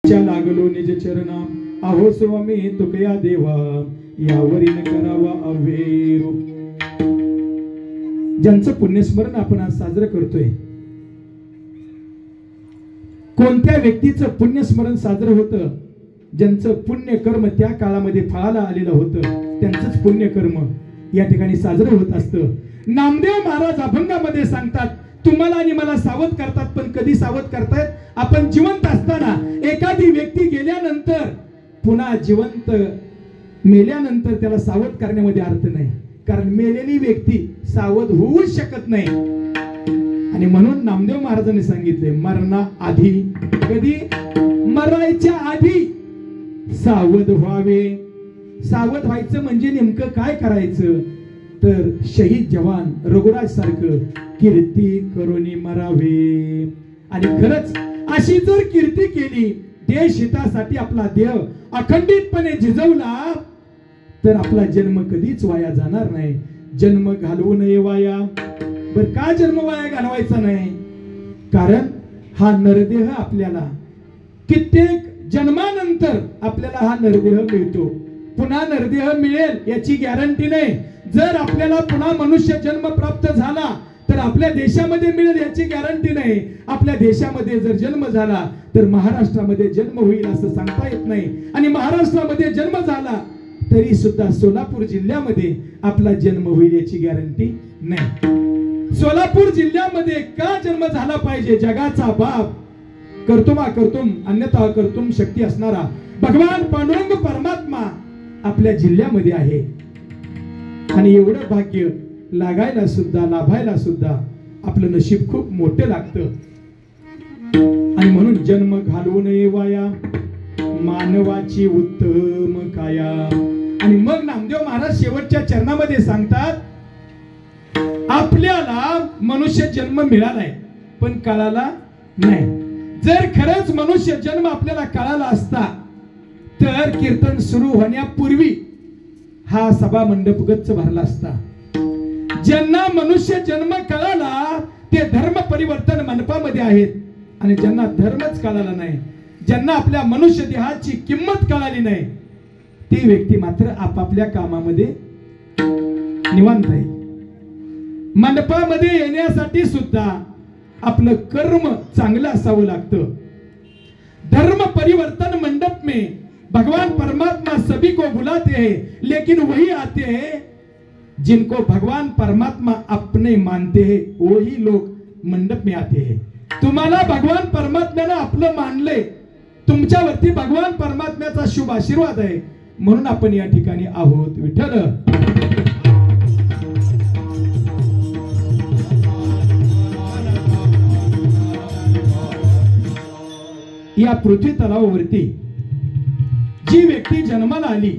लागलो निज चरणा अहो स्वामी तुकया देवा यावरील करावा अवेरू. ज्यांचं पुण्यस्मरण आपण आज साजरं करतोय, कोणत्या व्यक्तीचं पुण्यस्मरण साजरं होतं? ज्यांचं पुण्यकर्म त्या काळामध्ये फळाला आलेलं होतं त्यांचंच पुण्यकर्म या ठिकाणी साजरं होत असतं. नामदेव महाराज अभंगामध्ये सांगतात, तुम्हाला आणि मला सावध करतात, पण कधी सावध करतायत? आपण जिवंत असताना. एखादी व्यक्ती गेल्यानंतर पुन्हा जिवंत मेल्यानंतर त्याला सावध करण्यामध्ये अर्थ नाही, कारण मेलेली व्यक्ती सावध होऊ शकत नाही. आणि म्हणून नामदेव महाराजांनी सांगितले, मरणा आधी, कधी? मरायच्या आधी सावध व्हावे. सावध व्हायचं म्हणजे नेमकं काय करायचं? तर शहीद जवान रघुराज सारखं कीर्ती करून मरावे. आणि खरंच अशी जर कीर्ती केली, देश हितासाठी आपला देह अखंडितपणे झिजवला, तर आपला जन्म कधीच वाया जाणार नाही. जन्म घालवू नये वाया. बर का जन्म वाया घालवायचा नाही? कारण हा नरदेह आपल्याला कित्येक जन्मानंतर आपल्याला हा नरदेह मिळतो. पुन्हा नरदेह मिळेल याची गॅरंटी नाही. जर आपल्याला पुन्हा मनुष्य जन्म प्राप्त झाला तर आपल्या देशामध्ये मिळेल याची गॅरंटी नाही. आपल्या देशामध्ये जर जन्म झाला तर महाराष्ट्रामध्ये जन्म होईल असं सांगता येत नाही. आणि महाराष्ट्रामध्ये जन्म झाला तरी सुद्धा सोलापूर जिल्ह्यामध्ये आपला जन्म होईल याची गॅरंटी नाही. सोलापूर जिल्ह्यामध्ये का जन्म झाला पाहिजे? जगाचा बाप कर्तुमा कर्तुम अन्यथा कर्तुम शक्ती असणारा भगवान पांडुरंग परमात्मा आपल्या जिल्ह्यामध्ये आहे. आणि एवढं भाग्य लागायला सुद्धा, लाभायला सुद्धा आपलं नशीब खूप मोठं लागतं. आणि म्हणून जन्म घालवू नये वाया, मानवाची उत्तम काया. आणि मग नामदेव महाराज शेवटच्या चरणामध्ये सांगतात, आपल्याला मनुष्य जन्म मिळालाय पण कळाला नाही. जर खरंच मनुष्य जन्म आपल्याला कळाला असता तर कीर्तन सुरू होण्यापूर्वी हा सभा मंडप गच्च भरला असता. ज्यांना मनुष्य जन्म कळाला ते धर्म परिवर्तन मंडपामध्ये आहेत. आणि ज्यांना धर्मच कळाला नाही, ज्यांना आपल्या मनुष्य देहाची किंमत कळाली नाही, ती व्यक्ती मात्र आपापल्या कामामध्ये निवांत आहे. मंडपामध्ये येण्यासाठी सुद्धा आपलं कर्म चांगलं असावं लागतं. धर्म परिवर्तन मंडप में भगवान परमात्मा सभी को बुलाते हैं, लेकिन वही आते हैं जिनको भगवान परमात्मा अपने मानते हैं, वही लोग मंडप में आते हैं. तुम्हाला भगवान परमात्म्यानं आपलं मानले, तुमच्यावरती भगवान परमात्म्याचा शुभ आशीर्वाद आहे, म्हणून आपण या ठिकाणी आहोत. विठ्ठल या पृथ्वी तलावावरती जी व्यक्ती जन्माला आली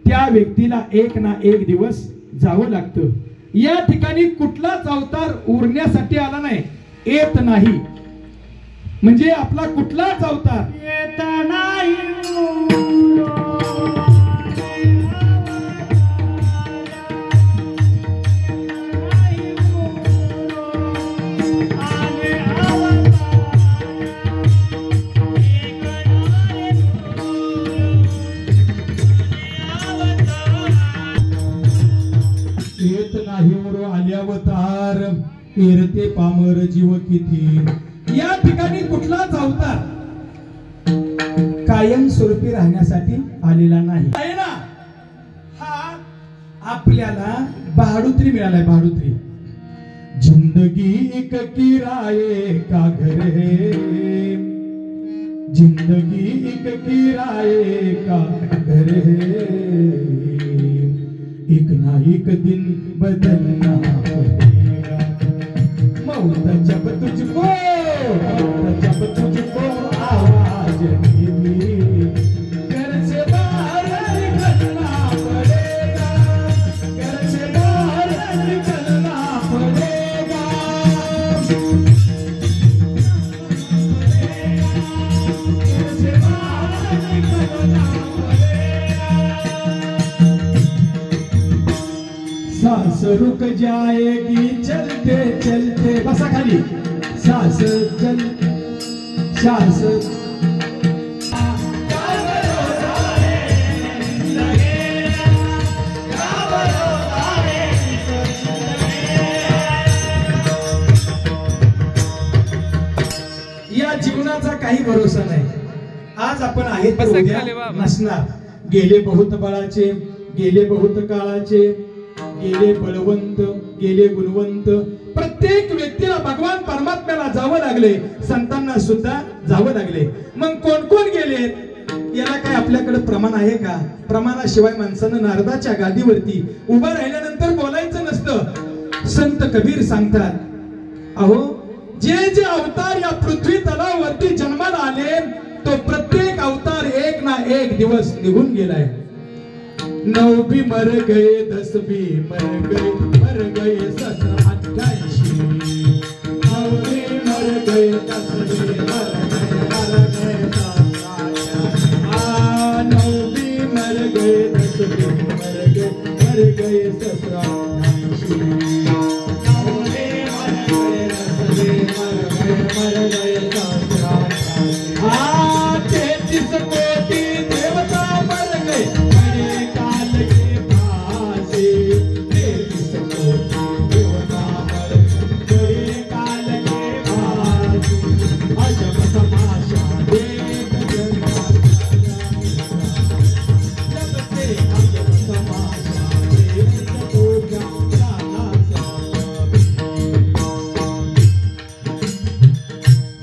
त्या व्यक्तीला एक ना एक दिवस जावं लागतं. या ठिकाणी कुठलाच अवतार उरण्यासाठी आला नाही, येत नाही. म्हणजे आपला कुठलाच अवतार येत नाही. अवतार एरते पामर जीव किती. या ठिकाणी कुठलाच अवतार कायम स्वरूपी राहण्यासाठी आलेला नाही. आहे ना, हा आपल्याला बहादुरी मिळालाय. बहादुरी जिंदगी एक किराए का घर है, जिंदगी एक किराए का घर है, एक ना एक दिन बदलना पड़ेगा. मौत जब तुझको, जब तुझको आवाज देगी, घर से बाहर निकलना पड़ेगा, घर से बाहर निकलना पड़ेगा. घर से बाहर निकलना सांस रुक जाएगी चलते चलते. बसा खाली. सांस कुणाचा काही भरोसा नाही. आज आपण आहेत तर उद्या नसणार. गेले बहुत बळाचे, गेले बहुत काळाचे, गेले बळवंत, गेले गुणवंत. प्रत्येक व्यक्तीला भगवान परमात्म्याला जावं लागले, संतांना सुद्धा जावं लागले. मग कोण कोण गेले याला काय आपल्याकडे प्रमाण आहे का? प्रमाणाशिवाय माणसानं नारदाच्या गादीवरती उभं राहिल्यानंतर बोलायचं नसतं. संत कबीर सांगतात, अहो जे जे अवतार या पृथ्वी तलावरती जन्माला आले तो प्रत्येक अवतार एक ना एक दिवस निघून गेलाय. 9 भी मर गए, 10 भी मर गए, मर गए 1788. 9 भी मर गए, 10 भी मर गए, मर गए 1788. 9 भी मर गए, 10 भी मर गए, मर गए 1788. 9 भी मर गए, 10 भी मर गए, मर गए 1788. 33 कोटि देवता मर गए, बड़े काल के फांसी. 33 कोटि देवता मर गए, बड़े काल के फांसी. अजब तमाशा देख जब से अजब तमाशा देख तो जाना.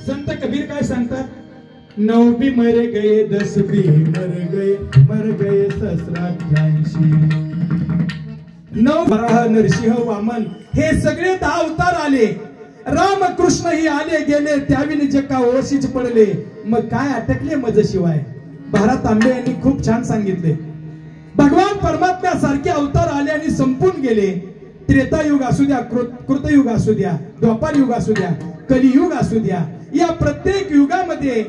संत कबीर काय सांगतात? 9 भी मर गए, 10 भी मर गए, मर गए 1788. 9 वराह, नरसिंह, वामन हे सगळे 10 अवतार आले. रामकृष्ण ही आले गेले, त्यावेळी जे का ओशीच पडले. मग काय अटकले मज शिवाय? भारत तांबे यांनी खूप छान सांगितले. भगवान परमात्म्यासारखे अवतार आले आणि संपून गेले. त्रेतायुग असू द्या, कृतयुग असू द्या, द्वापार युग असू द्या, कलियुग असू द्या, या प्रत्येक युगामध्ये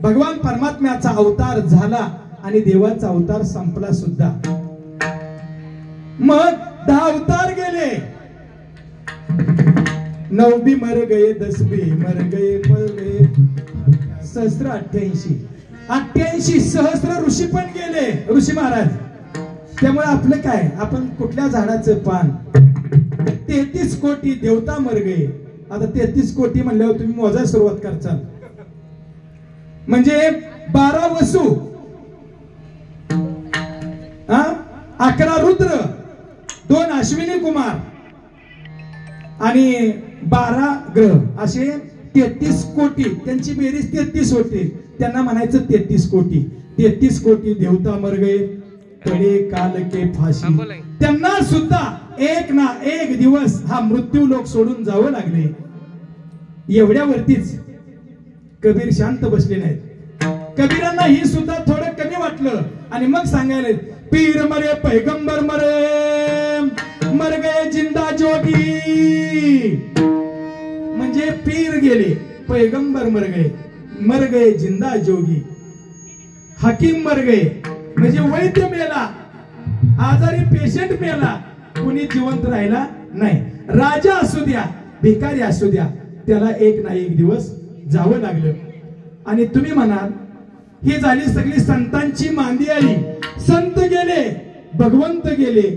भगवान परमात्म्याचा अवतार झाला आणि देवाचा अवतार संपला सुद्धा. मग 10 अवतार गेले. 9 भी मर गए, 10 भी मर गए, मर गए 1788. 88 सहस्र ऋषी पण गेले, ऋषी महाराज. त्यामुळे आपलं काय, आपण कुठल्या झाडाचं पान. 33 कोटी देवता मर गए. आता 33 कोटी म्हणल्यावर तुम्ही मोजायला सुरुवात करचाल. म्हणजे 12 वसु, 11 रुद्र, 2 अश्विनी कुमार आणि 12 ग्रह असे 33 कोटी. त्यांची बेरीज 33 होते. त्यांना म्हणायचं 33 कोटी. 33 कोटी देवता मर गए, पडे काल के फाशी. त्यांना सुद्धा एक ना एक दिवस हा मृत्यू लोक सोडून जावं लागले. एवढ्यावरतीच कबीर शांत बसले नाहीत. कबीरांना ही सुद्धा थोडं कमी वाटलं आणि मग सांगायला, पीर मरे पैगंबर मरे, मर गए जिंदा जोगी. म्हणजे पीर गेले, पैगंबर मर गए, मर गए जिंदा जोगी. हकीम मर गए म्हणजे वैद्य मेला, आजारी पेशंट मेला, कुणी जिवंत राहिला नाही. राजा असू द्या, भिकारी असू द्या, त्याला एक ना एक दिवस जावं लागलं. आणि तुम्ही म्हणाल ही झाली सगळी संतांची मांदी आई. संत गेले, भगवंत गेले,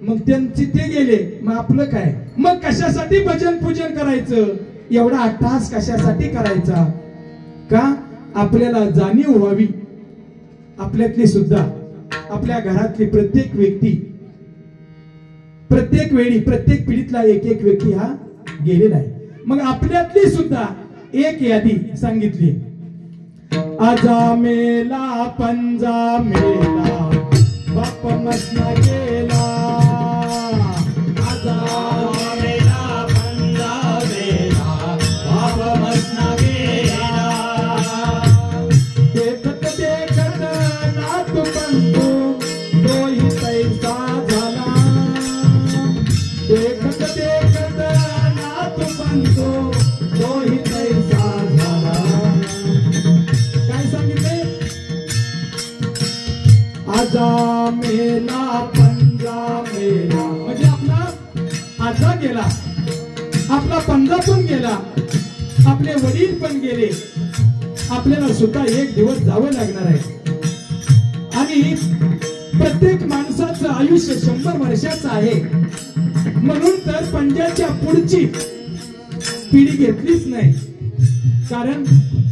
मग त्यांची ते गेले, मग आपलं काय? मग कशासाठी भजन पूजन करायचं? एवढा अट्टहास कशासाठी करायचा? का आपल्याला जाणीव व्हावी, आपल्यातली सुद्धा, आपल्या घरातली प्रत्येक व्यक्ती, प्रत्येक वेळी, प्रत्येक पिढीतला एक एक व्यक्ती हा गेलेला आहे. मग आपल्यातली सुद्धा एक यादी सांगितली. आजा मेला, पंजा मेला, बाप मसना गेला. आजा मेला, पंजा मेला, बाप मसना गेला. देखत देखत नात बंधू तोही तैसा झाला. देखत देखत नात बंधू तोही तैसा झाला. काय सांगितले? आजा मेला, पंजा मेला म्हणजे आपला आजा गेला, आपला पंजा पण गेला, आपले वडील पण गेले. आपल्याला सुद्धा एक दिवस जावं लागणार आहे. आणि प्रत्येक माणसाचं आयुष्य 100 वर्षाचं आहे. म्हणून तर पंजाच्या पुढची पिढी घेतलीच नाही. कारण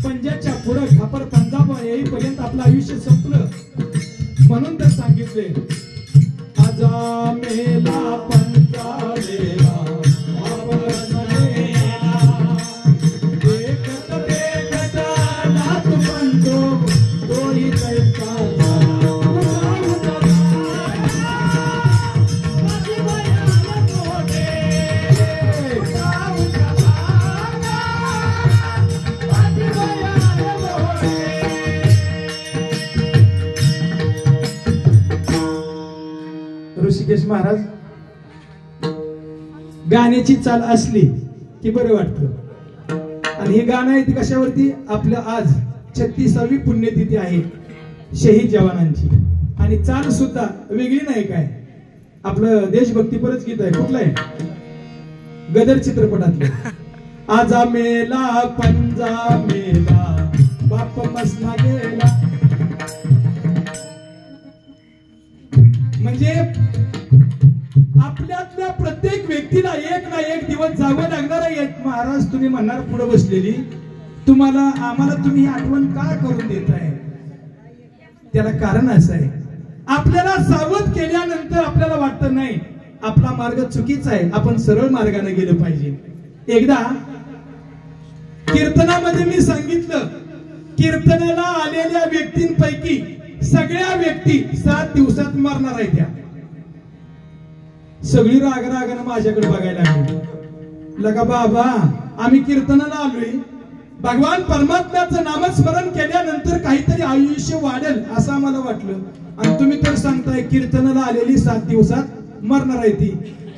पंजाच्या पुढं खापर पंजाब येईपर्यंत आपलं आयुष्य संपलं. म्हणून तर सांगितले आजा मेला पंजाबेला ऋषिकेश महाराज गाण्याची चाल असली की बरं वाटतं. आणि हे गाणं आहे ती कशावरती आपलं आज 36वी पुण्यतिथी आहे शहीद जवानांची. आणि चाल सुद्धा वेगळी नाही काय, आपलं देशभक्तीपरच गीत आहे. कुठलं आहे? गदर चित्रपटातलं. आजा मेला पंजा मेला बाप मसना गेला. म्हणजे आपल्यातल्या प्रत्येक व्यक्तीला एक ना एक दिवस जावं लागणार आहे. महाराज तुम्ही म्हणणार पुढे बसलेली तुम्हाला आम्हाला तुम्ही आठवण का करून देताय? त्याला कारण असं आहे, आपल्याला सावध केल्यानंतर आपल्याला वाटतं नाही आपला मार्ग चुकीचा आहे, आपण सरळ मार्गाने गेलं पाहिजे. एकदा कीर्तनामध्ये मी सांगितलं, कीर्तनाला आलेल्या व्यक्तींपैकी सगळ्या व्यक्ती 7 दिवसात मरणार आहेत. त्या सगळी रागानं माझ्याकडे बघायला लागली. लगा बाबा आम्ही कीर्तनाला आलोय, भगवान परमात्म्याचं नामस्मरण केल्यानंतर काहीतरी आयुष्य वाढेल असं आम्हाला वाटलं, आणि तुम्ही तर सांगताय कीर्तनाला आलेली 7 दिवसात मरणार आहे ती.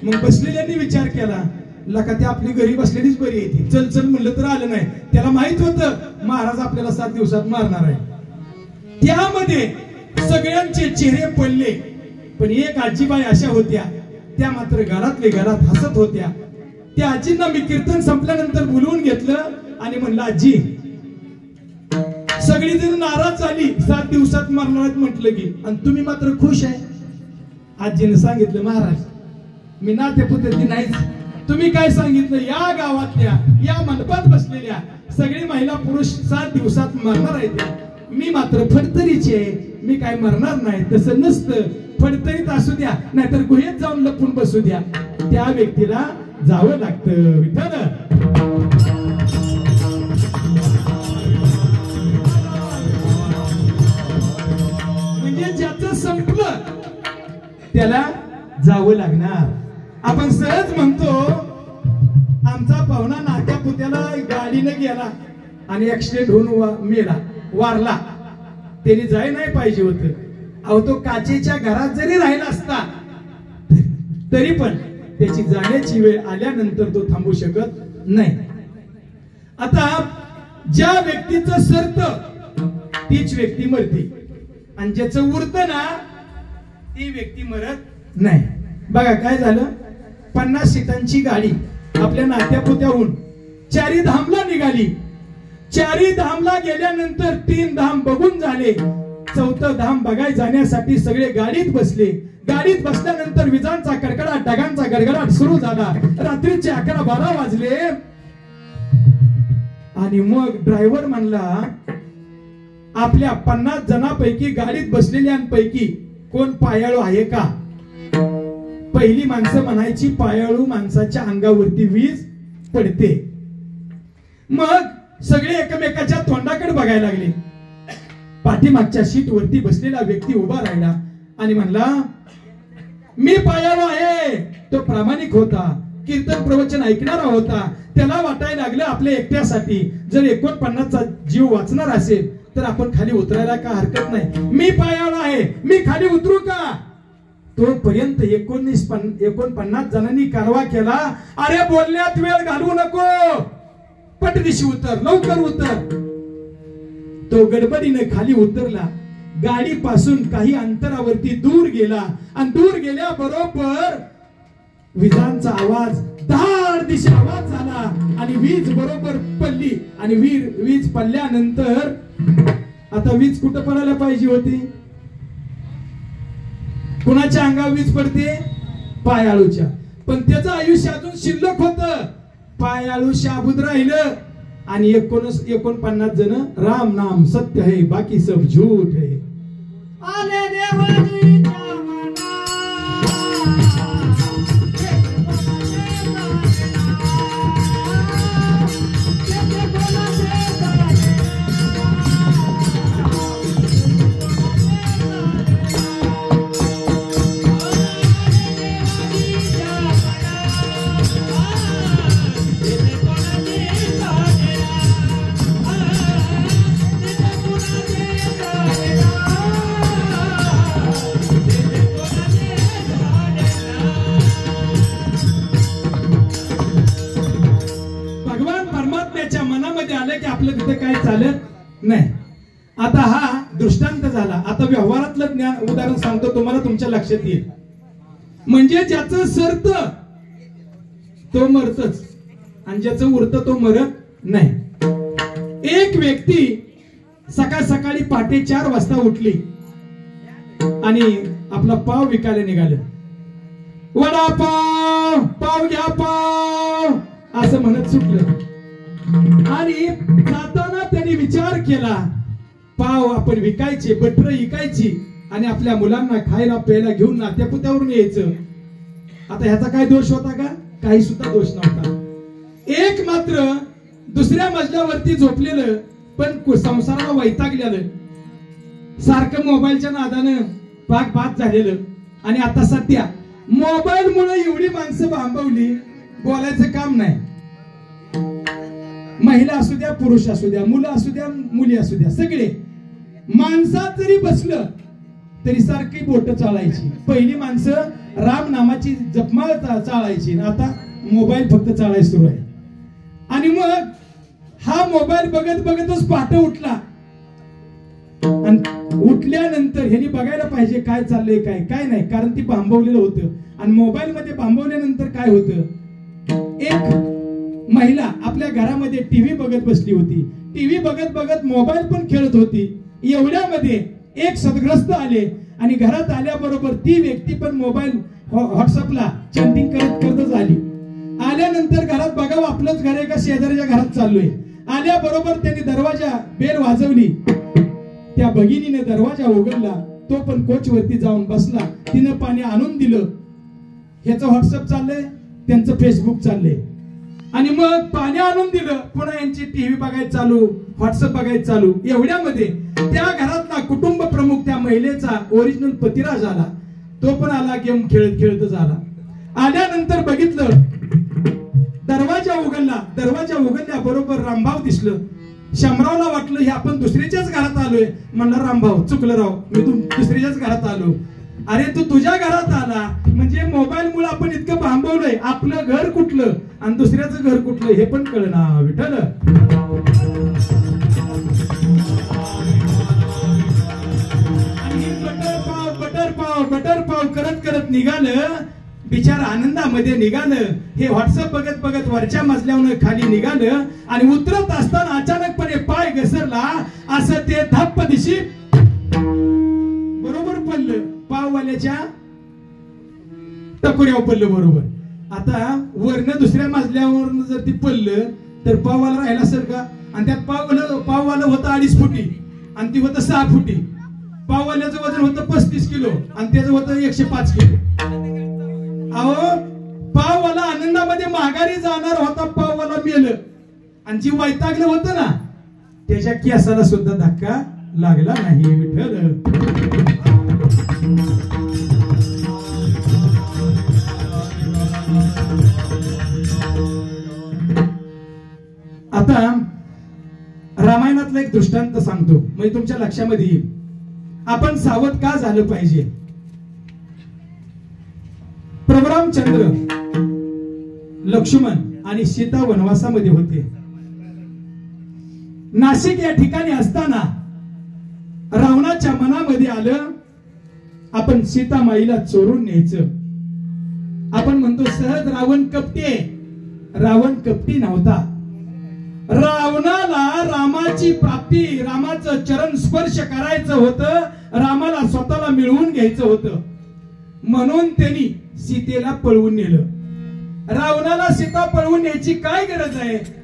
मग बसलेल्यांनी विचार केला, लका ती आपली घरी बसलेलीच बरी आहे ती, चल चल म्हणलं तर आलं नाही. त्याला माहित होतं महाराज आपल्याला 7 दिवसात मारणार आहे. त्यामध्ये सगळ्यांचे चेहरे पडले, पण एक आजीबाई अशा होत्या त्या मात्र घरातले घरात हसत होत्या. त्या आजींना मी कीर्तन संपल्यानंतर बोलवून घेतलं आणि म्हणलं आजी, सगळी जण नाराज झाली 7 दिवसात मरणार आहेत म्हटलं की, आणि तुम्ही मात्र खुश आहे. आजीने सांगितलं महाराज मी नातेपुतेची नाहीच, तुम्ही काय सांगितलं या गावातल्या या मंडपात बसलेल्या सगळी महिला पुरुष 7 दिवसात मरणार आहेत, मी मात्र फडतरीची आहे, मी काय मरणार नाही. तसं नसतं, फडतरीत असू द्या नाहीतर गुहेत जाऊन लपून बसू द्या, त्या व्यक्तीला जावं लागतं. विठ्ठल म्हणजे ज्याचं संपलं त्याला जावं लागणार. आपण सहज म्हणतो आमचा पाहुणा नात्या पुत्याला गाडीने गेला आणि ऍक्सिडेंट होऊन मेला, वारला, त्याने जाय नाही पाहिजे होतं. अहो तो काचेच्या घरात जरी राहिला असता तरी पण त्याची जाण्याची वेळ आल्यानंतर तो थांबू शकत नाही. आता ज्या व्यक्तीचं सरत तीच व्यक्ती मरते, आणि ज्याचं उरत ना ती व्यक्ती मरत नाही. बघा काय झालं, 50 सीटांची गाडी आपल्या नात्यापुत्याहून 4 धामला निघाली. 4 धामला गेल्यानंतर 3 धाम बघून झाले, 4थं धाम बघाय जाण्यासाठी सगळे गाडीत बसले. गाडीत बसल्यानंतर विजांचा कडकडाट ढगांचा गडगडाट सुरू झाला. रात्रीचे 11-12 वाजले आणि मग ड्रायव्हर म्हणला आपल्या 50 जणांपैकी गाडीत बसलेल्यांपैकी कोण पायाळू आहे का? पहिली माणसं म्हणायची पायाळू माणसाच्या अंगावरती वीज पडते. मग सगळे एकमेकाच्या तोंडाकडे बघायला लागले. पाठीमागच्या सीट वरती बसलेला व्यक्ती उभा राहिला आणि म्हणला मी पायाळू आहे. तो प्रामाणिक होता, कीर्तन प्रवचन ऐकणारा होता. त्याला वाटायला लागलं आपल्या एकट्यासाठी जर 49चा जीव वाचणार असेल तर आपण खाली उतरायला का हरकत नाही. मी पायाळू आहे, मी खाली उतरू का? तोपर्यंत 49 जणांनी कारवा केला, अरे बोलण्यात वेळ घालवू नको, पटदिशी उतर, लवकर उतर. तो गडबडीने खाली उतरला, गाडी पासून काही अंतरावरती दूर गेला आणि दूर गेल्याबरोबर विजांचा आवाज धाड दिशा आवाज झाला आणि वीज बरोबर पडली. आणि वीज पडल्यानंतर आता वीज कुठं पडायला पाहिजे होती? कुणाच्या अंगावर वीज पडते? पायाळूच्या. पण त्याचं आयुष्य अजून शिल्लक होतं. पायाळू शाबूत राहिलं आणि 49 जण राम नाम सत्य है बाकी सब झूठ है. आले देवाजीच्या आपलं तिथे काय चालत नाही. आता हा दृष्टांत झाला. आता व्यवहारातलं ज्ञान उदाहरण सांगतो तुम्हाला, तुमच्या लक्षात येईल. म्हणजे ज्याचं सरत तो मरतच आणि ज्याचं उरत तो मरत नाही. एक व्यक्ती सकाळ सकाळी पहाटे 4 वाजता उठली आणि आपला पाव विकायला निघाले. वडापाव, पाव घ्या पाव असं म्हणत सुटलं. आणि जाताना त्यांनी विचार केला, पाव आपण विकायचे, बटर विकायची आणि आपल्या मुलांना खायला प्यायला घेऊन नात्यापुत्यावरून यायचं. आता ह्याचा काय दोष होता का? काही सुद्धा दोष नव्हता. एक मात्र दुसऱ्या मजल्यावरती झोपलेलं पण संसाराला वैतागलेलं, सारखं मोबाईलच्या नादानं पाक पाक झालेलं. आणि आता सध्या मोबाईल मुळे एवढी माणसं भांबवली, बोलायचं काम नाही. महिला असू द्या, पुरुष असू द्या, मुलं असू द्या, मुली असू द्या, सगळे माणसात जरी बसलं तरी सारखी बोट चाळायची. पहिली माणसं राम नामाची जपमाळ चाळायची, आता मोबाईल फक्त चाळायला सुरू आहे. आणि मग हा मोबाईल बघत बघतच पहाटे उठला. आणि उठल्यानंतर ह्यांनी बघायला पाहिजे काय चाललंय, काय काय नाही, कारण ती भांबवलेलं होतं. आणि मोबाईल मध्ये भांबवल्यानंतर काय होतं, एक महिला आपल्या घरामध्ये टीव्ही बघत बसली होती. टीव्ही बघत बघत मोबाईल पण खेळत होती. एवढ्यामध्ये एक सदग्रस्त आले आणि घरात आल्याबरोबर ती व्यक्ती पण मोबाईल व्हॉट्सअपला चॅटिंग करत करतच आली. आल्यानंतर घरात बघावं आपलंच घर आहे का शेजाऱ्याच्या घरात चाललोय. आल्याबरोबर त्यांनी दरवाजा बेल वाजवली. त्या भगिनीने दरवाजा उघडला. तो पण कोच वरती जाऊन बसला. तिनं पाणी आणून दिलं. ह्याचं व्हॉट्सअप चाललंय, त्यांचं फेसबुक चाललंय. आणि मग पाणी आणून दिलं, पुन्हा यांची टीव्ही बघायचं चालू, व्हॉट्सअप बघायचं चालू. एवढ्यामध्ये त्या घरातला कुटुंब प्रमुख त्या महिलेचा ओरिजिनल पतिराज आला. तो पण आला, गेम खेळत खेळतच आला. आल्यानंतर बघितलं, दरवाजा उघडला. दरवाजा उघडल्या बरोबर रामभाऊ दिसलं. शामरावला वाटलं हे आपण दुसऱ्याच्याच घरात आलोय. म्हणलं रामभाऊ चुकलं राव, मी दुसऱ्याच्याच घरात आलो. अरे तू तुझ्या घरात आला म्हणजे मोबाईल मुळे आपण इतकं भांबवलंय. आपलं घर कुठलं आणि दुसऱ्याचं घर कुठलं हे पण कळना. विठ्ठल बटर पाव करत करत निघालं. बिचार आनंदामध्ये निघालं. हे व्हॉट्सअप बघत बघत वरच्या मजल्यावर खाली निघालं. आणि उतरत असताना अचानकपणे पाय घसरला. असं ते धप्प दिशी बरोबर पडलं, पाववाल्याच्या टकोऱ्यावर पडलं बरोबर. आता वरनं दुसऱ्या मजल्यावर जर ती पडलं तर पाववाला राहिला सर का. आणि त्यात पाववाला होतं 2.5 फुटी आणि ती होतं 6 फुटी. पाववाल्याचं वजन होतं 35 किलो आणि त्याचं होतं 105 किलो. अहो पाववाला आनंदामध्ये माघारी जाणार होता, पाववाला मेलं. आणि जी वैतागलं होतं ना त्याच्या केसाला सुद्धा धक्का लागला नाही. विठ्ठल आता रामायणातला एक दृष्टांत सांगतो, म्हणजे तुमच्या लक्षामध्ये येईल. आपण सावध का झालं पाहिजे. प्रभू रामचंद्र, लक्ष्मण आणि सीता वनवासामध्ये होते. नाशिक या ठिकाणी असताना रावणाच्या मनामध्ये आलं आपण सीता माईला चोरून न्यायचं. आपण म्हणतो सहज रावण कपटी. रावण कपटी नव्हता. रावणाला रामाची प्राप्ती, रामाचं चरण स्पर्श करायचं होतं. रामाला स्वतःला मिळवून घ्यायचं होतं. म्हणून त्यांनी सीतेला पळवून नेलं. रावणाला सीता पळवून न्यायची काय गरज आहे.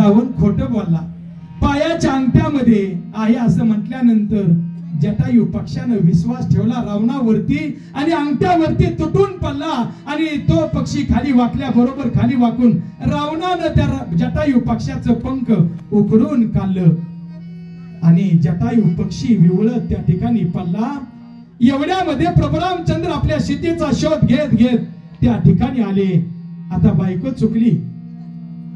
रावण खोटं बोलला. पायाच्या अंगठ्यामध्ये आहे असं म्हटल्यानंतर जटायू पक्षानं विश्वास ठेवला रावणावरती आणि अंगठ्यावरती तुटून पडला आणि तो पक्षी खाली वाकल्याबरोबर खाली वाकून रावणानं त्या जटायू पक्षाचं पंख उकडून काढलं आणि जटायू पक्षी विवळत त्या ठिकाणी पडला. एवढ्यामध्ये प्रभू रामचंद्र आपल्या सीतेचा शोध घेत घेत त्या ठिकाणी आले. आता बायको चुकली,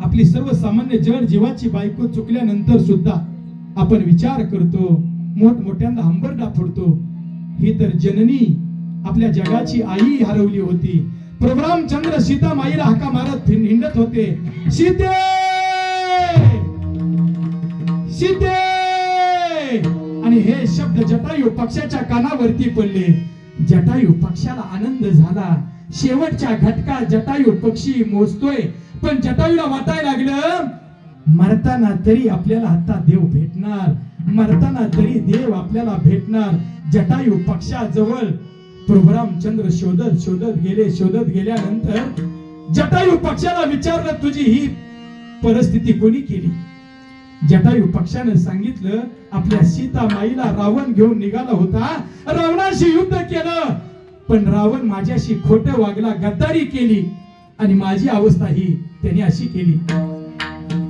आपली सर्वसामान्य जड जीवाची बायको चुकल्यानंतर सुद्धा आपण विचार करतो, मोठमोठ्यांना हंबरडा फोडतो. ही तर जननी आपल्या जगाची आई हरवली होती. प्रभू रामचंद्र सीता माईला हाका मारत हिंडत होते, सीते सीते, आणि हे शब्द जटायू पक्षाच्या कानावरती पडले. जटायू पक्षाला आनंद झाला. शेवटच्या घटका जटायू पक्षी मोजतोय, पण जटायूला वाटायला लागलं मरताना तरी आपल्याला आता देव भेटणार, मरताना तरी देव आपल्याला भेटणार. जटायू पक्षाजवळ प्रभू रामचंद्र शोधत शोधत गेले. शोधत गेल्यानंतर जटायू पक्षाला विचारलं, तुझी ही परिस्थिती कोणी केली? जटायू पक्षाने सांगितलं, आपल्या सीता माईला रावण घेऊन निघाला होता, रावणाशी युद्ध केलं, पण रावण माझ्याशी खोटं वागला, गद्दारी केली आणि माझी अवस्था ही त्याने अशी केली.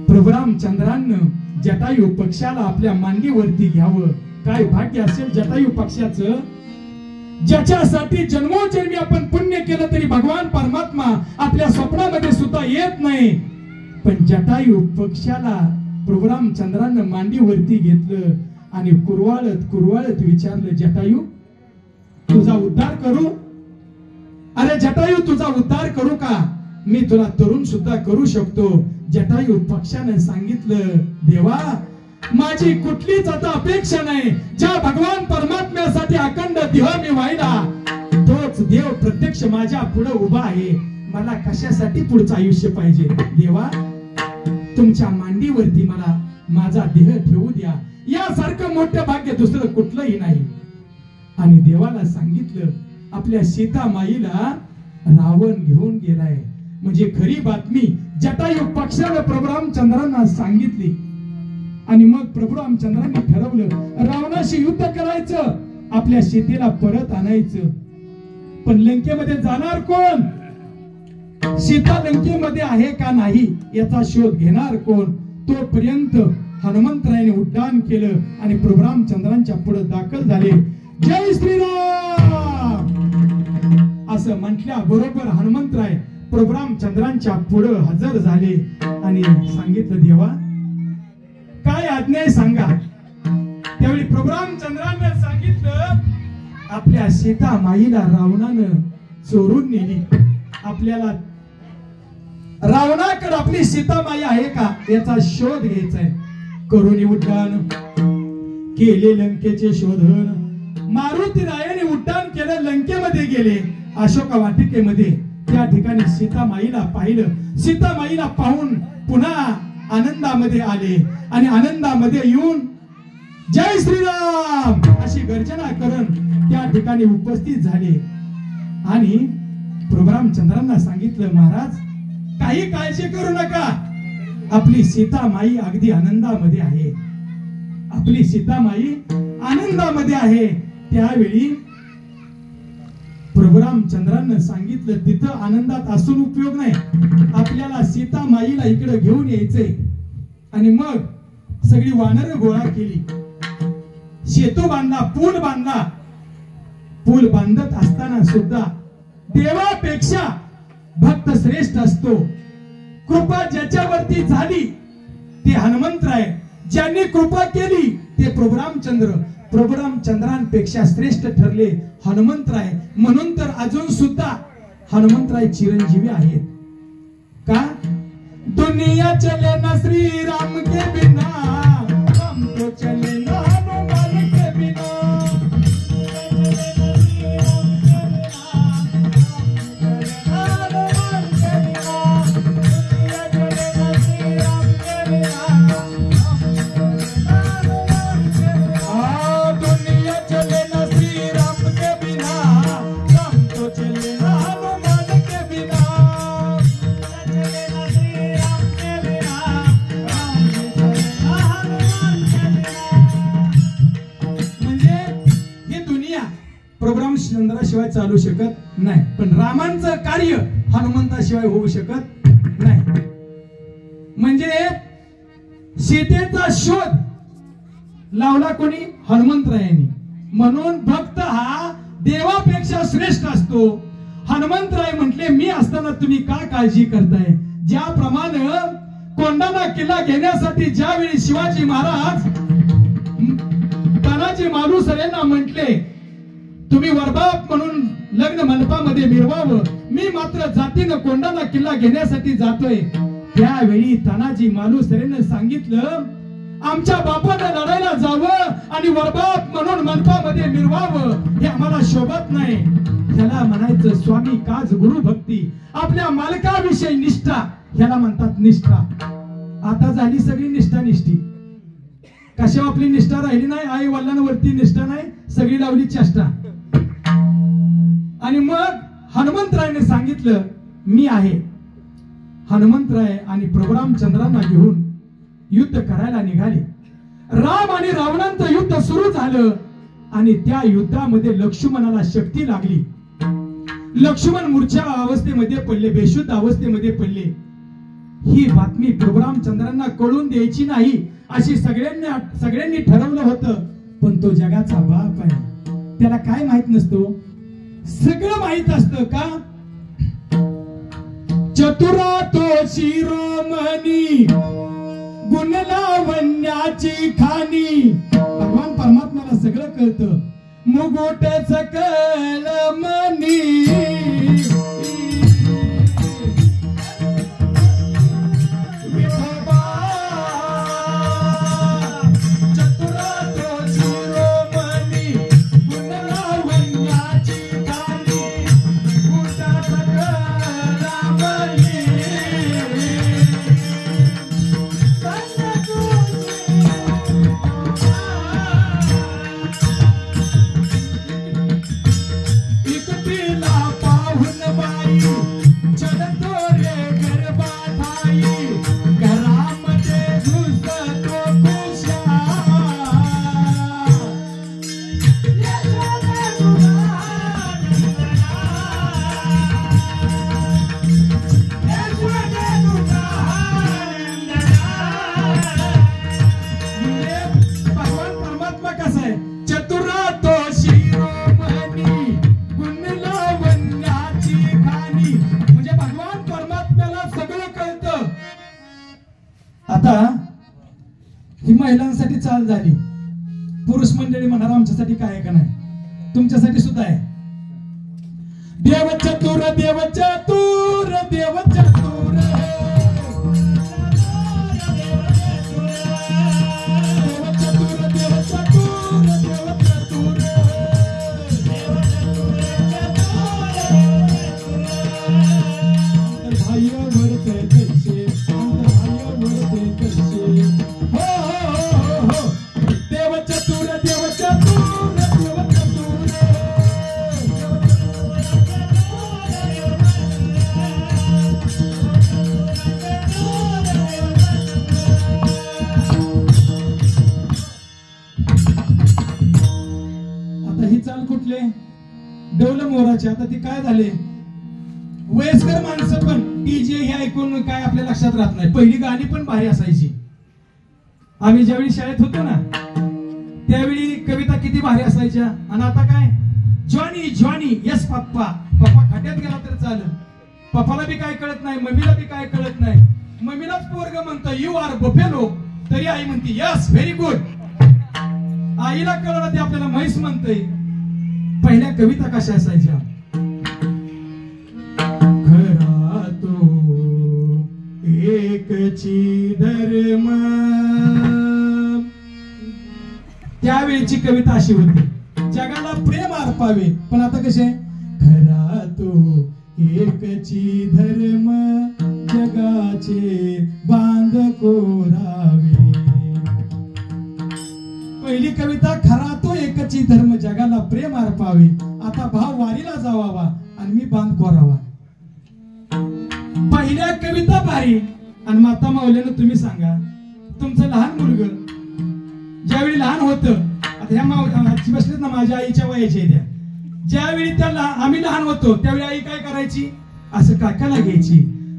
प्रभू रामचंद्रानं जटायू पक्षाला आपल्या मांडीवरती घ्यावं. काय भाग्य असेल जटायू पक्षाचं, ज्याच्यासाठी जन्मोजन्मी आपण पुण्य केलं तरी भगवान परमात्मा आपल्या स्वप्नामध्ये सुद्धा येत नाही. पण जटायू पक्षाला प्रभू रामचंद्रानं मांडीवरती घेतलं आणि कुरवाळत कुरवाळत विचारलं, जटायू तुझा उद्धार करू? अरे जटायू तुझा उद्धार करू का? मी तुला तरुण सुद्धा करू शकतो. जटायू पक्षाने सांगितलं, देवा माझी कुठलीच आता अपेक्षा नाही. ज्या भगवान परमात्म्यासाठी अखंड देह मी व्हायला, तोच देव प्रत्यक्ष माझ्या पुढे उभा आहे. मला कशासाठी पुढचं आयुष्य पाहिजे? देवा तुमच्या मांडीवरती मला माझा देह ठेवू द्या. यासारखं मोठं भाग्य दुसरं कुठलंही नाही. आणि देवाला सांगितलं, आपल्या सीता माईला रावण घेऊन गेलाय. म्हणजे खरी बातमी जटायू पक्षाने प्रभू रामचंद्रांना सांगितली. आणि मग प्रभू रामचंद्रांनी ठरवलं रावणाशी युद्ध करायचं, आपल्या सीतेला परत आणायचं. पण लंकेमध्ये जाणार कोण? सीता लंकेमध्ये आहे का नाही याचा शोध घेणार कोण? तोपर्यंत हनुमंतरायाने उड्डाण केलं आणि प्रभू रामचंद्रांच्या पुढे दाखल झाले. जय श्रीराम असं म्हटल्या बरोबर हनुमंतराय प्रभू रामचंद्रांच्या पुढे हजर झाले आणि सांगितलं, देवा काय आज्ञा आहे सांगा. त्यावेळी प्रभू रामचंद्रांनी सांगितलं, आपल्या सीता माईला रावणानं चोरून नेली. आपल्याला रावणाकडे आपली सीता माई आहे का याचा शोध घ्यायचा आहे. करुणी उड्डाण केले लंकेचे शोधन. मारुती रायाने उड्डाण केलं, लंकेमध्ये गेले. अशोका वाटिकेमध्ये त्या ठिकाणी सीता माईला पाहिलं. सीता माईला पाहून पुन्हा आनंदामध्ये आले आणि आनंदामध्ये येऊन जय श्रीराम अशी गर्जना करून त्या ठिकाणी उपस्थित झाले. आणि प्रभू रामचंद्रांना सांगितलं, महाराज काही काळजी करू नका, आपली सीता माई अगदी आनंदामध्ये आहे. आपली सीता माई आनंदामध्ये आहे. त्यावेळी प्रभू रामचंद्रांना सांगितलं, तिथं आनंदात असून उपयोग नाही, आपल्याला सीता माईला इकडे घेऊन यायचंय. आणि मग सगळी वानर गोळा केली, सेतू बांधला, पूल बांधला. पूल बांधत असताना सुद्धा देवापेक्षा भक्त श्रेष्ठ असतो. कृपा ज्याच्यावरती झाली ते हनुमंतराय, ज्यांनी कृपा केली ते प्रभू रामचंद्र. प्रभू रामचंद्रांपेक्षा श्रेष्ठ ठरले हनुमंतराय. म्हणून तर अजून सुद्धा हनुमंतराय चिरंजीवी आहेत. का? दुनिया चले ना श्री राम के बिना, हम तो चले ना हनुमान के बिना. रामचंद्राशिवाय चालू शकत नाही, पण रामांचं कार्य हनुमंताशिवाय होऊ शकत नाही. म्हणजे सीतेचा शोध लावला कोणी? हनुमंतरायांनी. म्हणून भक्त हा देवापेक्षा श्रेष्ठ असतो. हनुमंतराय म्हटले, मी असताना तुम्ही का काळजी करताय? ज्याप्रमाणे कोंढाणा किल्ला घेण्यासाठी ज्यावेळी शिवाजी महाराज तानाजी मालुसरेंना म्हटले, तुम्ही वरबाप म्हणून लग्न मंडपामध्ये मिरवावं, मी मात्र जातीनं कोंढाणा किल्ला घेण्यासाठी जातोय. त्यावेळी तानाजी मालुसरेने सांगितलं, आमच्या बापानं लढायला जावं आणि वरबाप म्हणून मंडपामध्ये मिरवावं हे आम्हाला शोभत नाही. ह्याला म्हणायचं स्वामी काज गुरु भक्ती, आपल्या मालकाविषयी निष्ठा, ह्याला म्हणतात निष्ठा. आता झाली सगळी निष्ठा निष्ठी. कशावर आपली निष्ठा राहिली नाही, आई वडिलांवरती निष्ठा नाही, सगळी लावली चेष्टा. आणि मग हनुमंतरायने सांगितलं, मी आहे. हनुमंतराय आणि प्रभू रामचंद्रांना घेऊन युद्ध करायला निघाले. राम आणि रावणांचं युद्ध सुरू झालं आणि त्या युद्धामध्ये लक्ष्मणाला शक्ती लागली. लक्ष्मण मूर्छा अवस्थेमध्ये पडले, बेशुद्ध अवस्थेमध्ये पडले. ही बातमी प्रभू रामचंद्रांना कळून द्यायची नाही अशी सगळ्यांनी ठरवलं होतं. पण तो जगाचा बाप आहे, त्याला काय माहित नसतो? सगळं माहित असतं का? चतुरा तो शिरोमणी, गुणलावण्याची खाणी. भगवान परमात्म्याला सगळं कळतं. मुगुट सकल मनी, ही महिलांसाठी चाल झाली. पुरुष मंडळी म्हणणार आमच्यासाठी काय आहे का नाही? तुमच्यासाठी सुद्धा आहे. देव चतुर, देव चतुर, देव चतुर, डोलं मोराचे. आता ती काय झाले, वयस्कर माणसं पण डीजे हे ऐकून काय आपल्या लक्षात राहत नाही. पहिली गाणी पण भारी असायची. आम्ही ज्यावेळी शाळेत होतो ना त्यावेळी कविता किती भारी असायच्या. आणि आता काय, जॉनी जॉनी यस पप्पा. पप्पा खाट्यात गेला तर चालेल, पप्पाला बी काय कळत नाही, मम्मीला बी काय कळत नाही. मम्मीलाच पोरग म्हणतं यू आर बफेलो, तरी आई म्हणते यस व्हेरी गुड. आईला कळलं ते आपल्याला म्हैस म्हणतंय. पहिल्या कविता कशा असायच्या, खरा तो एकची धर्म. त्यावेळीची कविता अशी होती, जगाला प्रेम अर्पावे. पण आता कसे, खरा तो एकची धर्म, जगाचे बांध कोरावे. पहिली कविता, खरा तो एकची धर्म, जगाला प्रेम अर्पावे. आता भाव वारीला जावावा आणि मी बांध कोरावा. पहिल्या कविता भारी. आणि माता माऊलीनं तुम्ही सांगा, तुमचं लहान मुलग ज्यावेळी लहान होतं, आता ह्या आजी बसलेत ना माझ्या आईच्या वयाच्या त्या, ज्यावेळी त्याला आम्ही लहान होतो त्यावेळी आई काय करायची, असं काकाला घ्यायची,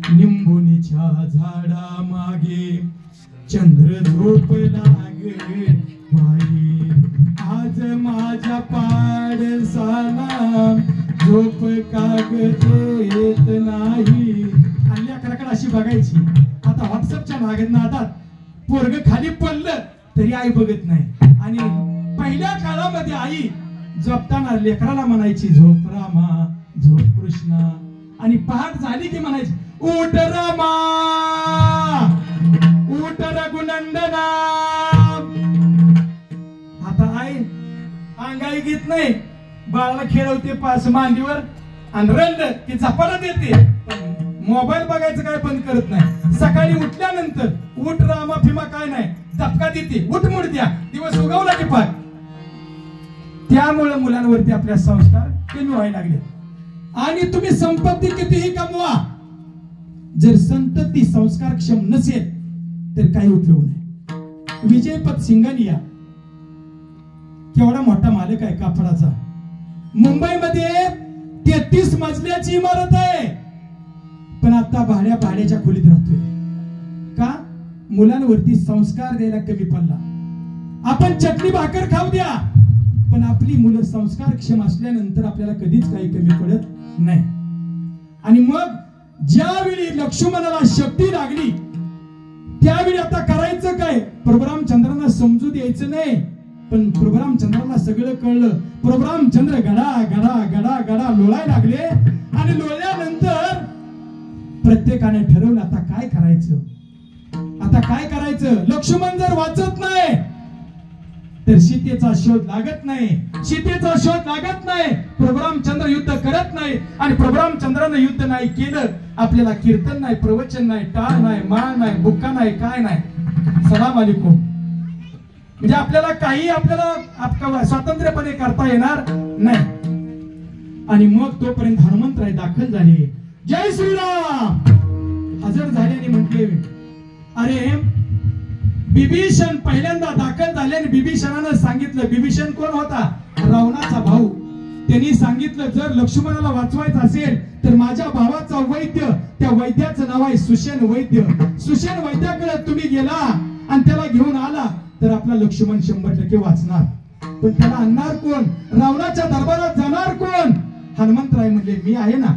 निंबोनीच्या झाडा मागे चंद्र झोपला गे बाई, आज माझ्या पाडसाला झोप काग येत नाही. आणि लेकराकडे अशी बघायची. आता व्हॉट्सअपच्या नादात पोरग खाली पडलं तरी आई बघत नाही. आणि पहिल्या काळामध्ये आई झोपताना लेकराला म्हणायची, झोप रामा झोप कृष्णा. आणि पहाट झाली की म्हणायची, उठ रामा उठ रघुनंदना. आता आई अंगाई घेत नाही, बाळाला खेळवते पाच मांडीवर आणि रडलं की झपाला देते, मोबाईल बघायचं काय बंद करत नाही. सकाळी उठल्यानंतर उठ रामा फिमा काय नाही, धपका देते, उठ मुड द्या, दिवस उगवला की पाक. त्यामुळे मुलांवरती आपल्या संस्कार कमी व्हायला लागले. आणि तुम्ही संपत्ती कितीही कमवा, जर संतती संस्कारक्षम नसेल तर काही उपयोग नाही. विजयपथ सिंघानिया केवढा मोठा मालक आहे कापडाचा. मुंबईमध्ये 33 मजल्याची इमारत आहे, पण आता भाड्याच्या खोलीत राहतोय. का? मुलांवरती संस्कार द्यायला कमी पडला. आपण चटणी भाकर खाऊ द्या, पण आपली मुलं संस्कारक्षम असल्यानंतर आपल्याला कधीच काही कमी पडत नाही. आणि मग ज्यावेळी लक्ष्मणाला शक्ती लागली त्यावेळी आता करायचं काय, प्रभुरामचंद्रांना समजू द्यायचं नाही. पण प्रभुरामचंद्रांना सगळं कळलं. प्रभुरामचंद्र गडा गडा गडा गडा लोळायला लागले. आणि लोळल्यानंतर प्रत्येकाने ठरवलं आता काय करायचं, आता काय करायचं. लक्ष्मण जर वाचत नाही तर सीतेचा शोध लागत नाही, सीतेचा शोध लागत नाही, प्रभुरामचंद्र युद्ध करत नाही. आणि प्रभुरामचंद्रानं युद्ध नाही केलं, आपल्याला कीर्तन नाही, प्रवचन नाही, टाळ नाही, माळ नाही, बुक्का नाही, काय नाही, सलाम अलैकुम. म्हणजे आपल्याला काही आपल्याला स्वातंत्र्यपणे करता येणार नाही. आणि मग तोपर्यंत हनुमंतराय दाखल झाले. जय श्रीराम हजर झाल्याने म्हटले, अरे बिभीषण पहिल्यांदा दाखल झाले. आणि बिभीषणानं सांगितलं, बिभीषण कोण होता, रावणाचा भाऊ. त्यांनी सांगितलं जर लक्ष्मणाला वाचवायचं असेल तर माझ्या भावाचा वैद्य, त्या वैद्याचं नाव आहे सुषेण वैद्य. सुषेण वैद्याकडे तुम्ही गेला आणि त्याला घेऊन आला तर आपला लक्ष्मण 100% वाचणार. पण त्याला आणणार कोण, रावणाच्या दरबारात जाणार कोण. हनुमंतराय म्हणले मी आहे ना.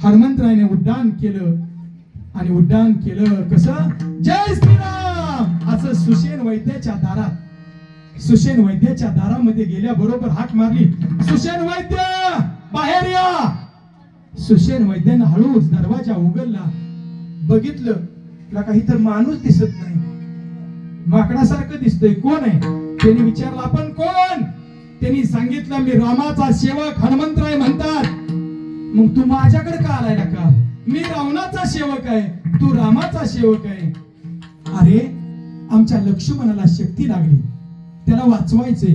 हनुमंतरायने उड्डाण केलं. आणि उड्डाण केलं कसं, जय श्रीराम असं सुषेण वैद्याच्या दारात, सुषेण वैद्याच्या दारामध्ये गेल्याबरोबर हाक मारली, सुषेण वैद्य बाहेर या. सुषेण वैद्यानं हळूच दरवाजा उघडला. बघितलं तुला काही तर माणूस दिसत नाही, माकडासारखं दिसतंय, कोण आहे. त्यांनी विचारलं आपण कोण. त्यांनी सांगितलं मी रामाचा सेवक हनुमंतराय म्हणतात. मग तू माझ्याकडे का आलाय का, मी रावणाचा सेवक आहे, तू रामाचा सेवक आहे. अरे आमच्या लक्ष्मणाला शक्ती लागली, त्याला वाचवायचे.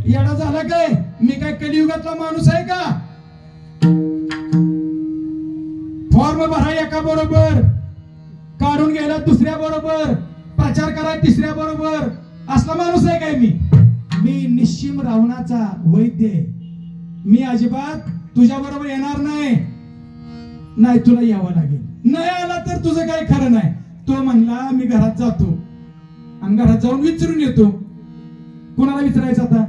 येडा झाला काय, मी काय कलियुगातला माणूस आहे का. फॉर्म भराय एका बरोबर, काढून गेला दुसऱ्या बरोबर, प्रचार कराय तिसऱ्या बरोबर, असला माणूस आहे काय. मी निश्चिम रावणाचा वैद्य आहे. मी अजिबात तुझ्या बरोबर येणार नाही. नाही तुला यावं लागेल, नाही आला तर तुझं काही खरं नाही. तो म्हणला मी घरात जातो आणि घरात जाऊन विचारून येतो. कोणाला विचारायचं आता,